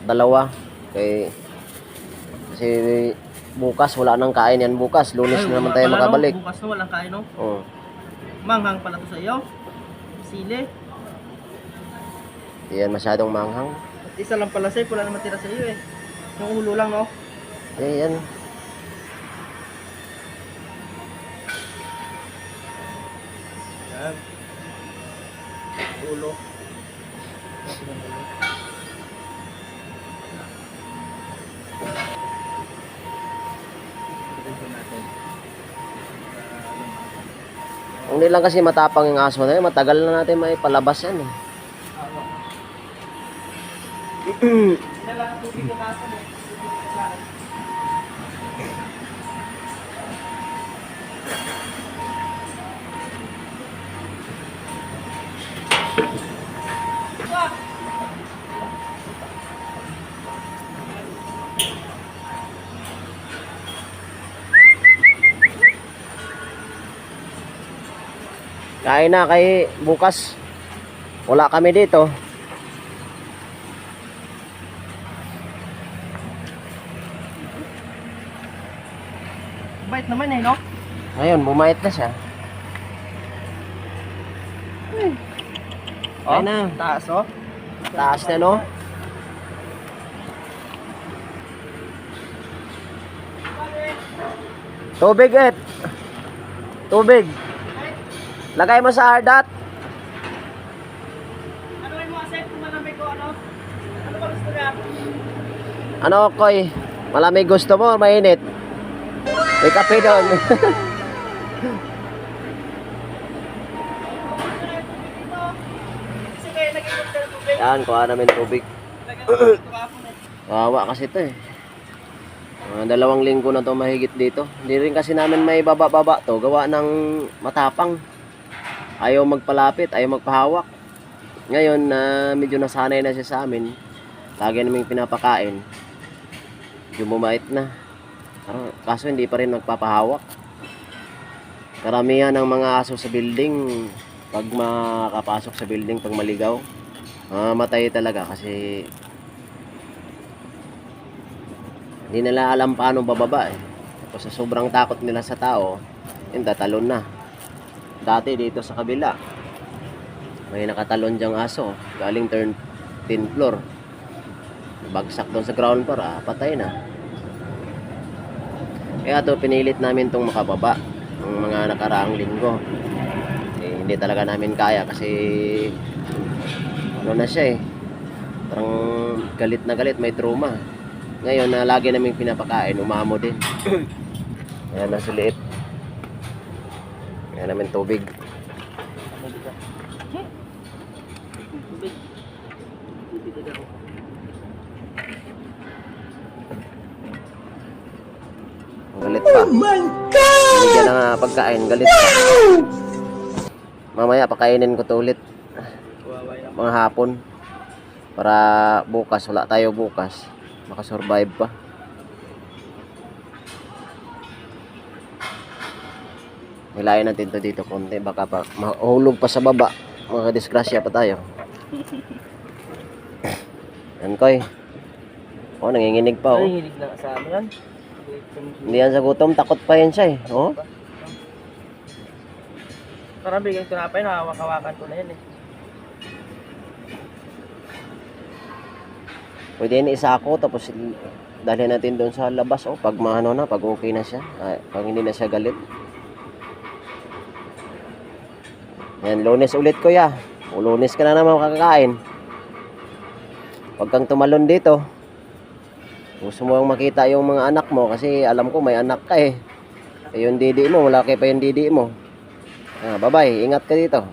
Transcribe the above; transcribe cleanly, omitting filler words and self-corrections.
dalawa. Kasi bukas wala nang kain yan bukas. Lunes na naman tayo makabalik. No? Bukas na walang kain, no? Oo. Manghang pala to sa iyo. Sili. Hindi yan masyadong manghang. At isa lang pala sa'yo, wala naman tira sa iyo eh. Yung ulo lang, no? Eh, yan. Yan. Ulo. Hindi lang kasi matapang yung aso na yun. Matagal na natin may palabas yan eh. Kain na kay bukas. Wala kami dito. Bait naman eh, no? Ngayon, bumait na siya. Oh, Kain na. taas, oh. Taas na, no? Tubig, Et. Tubig. Lagay mo sa hardat. Ano mo asset kung malamig ko, ano? Ano ba gusto niya? Ano, Koy? Malamig gusto mo, mainit. May kape doon. Kasi kayo nag-inom ka ng tubig. Yan, kuha namin tubig. Kawawa kasi ito eh. 2 linggo na to mahigit dito. Hindi rin kasi namin may baba-baba to. Gawa ng matapang. Ayaw magpalapit, ayaw magpahawak. Ngayon, medyo nasanay na siya sa amin. Lagi naming pinapakain. Medyo bumait na. Kaso hindi pa rin magpapahawak. Karamihan ng mga aso sa building, pag makapasok sa building, pag maligaw, matay talaga kasi hindi nila alam paano bababa eh. Tapos sa sobrang takot nila sa tao, yun, tatalon na. Dati dito sa kabila, may nakatalon dyang aso, galing 13th floor. Bagsak doon sa ground floor, patay na. Kaya to pinilit namin tong makababa ng mga nakaraang linggo. Hindi talaga namin kaya kasi ano na siya eh. Parang galit na galit, may trauma. Ngayon na lagi naming pinapakain, umamo din. Ayan na suliit. Ayan namin tubig. Galit pa. Oh my God! Binigyan na pagkain, galit pa. Mamaya pakainin ko to ulit. Mga hapon. Para bukas, wala tayo bukas. Makasurvive pa. Hilayin natin to dito konti. Baka pa mahulog pa sa baba. Makadisgrasya pa tayo. Yan, Koy. Oh, nanginginig pa, oh. Nanginginig na sa amin yan. Hindi yan sa gutom. Takot pa yan siya, eh. Oh. Parang bigyan tinapay, nakawak-hawakan ko na yan eh. Pwede yan isako tapos dalhin natin doon sa labas. Oh, pag maano na, pag okay na siya. Pag hindi na siya galit. Yan, Lunes ulit, Kuya. O, Lunes ka na naman makakain. Huwag kang tumalon dito. Gusto mo makita yung mga anak mo kasi alam ko may anak ka eh. Yung didi mo, wala kayo pa yung didi mo. Bye-bye, ingat ka dito.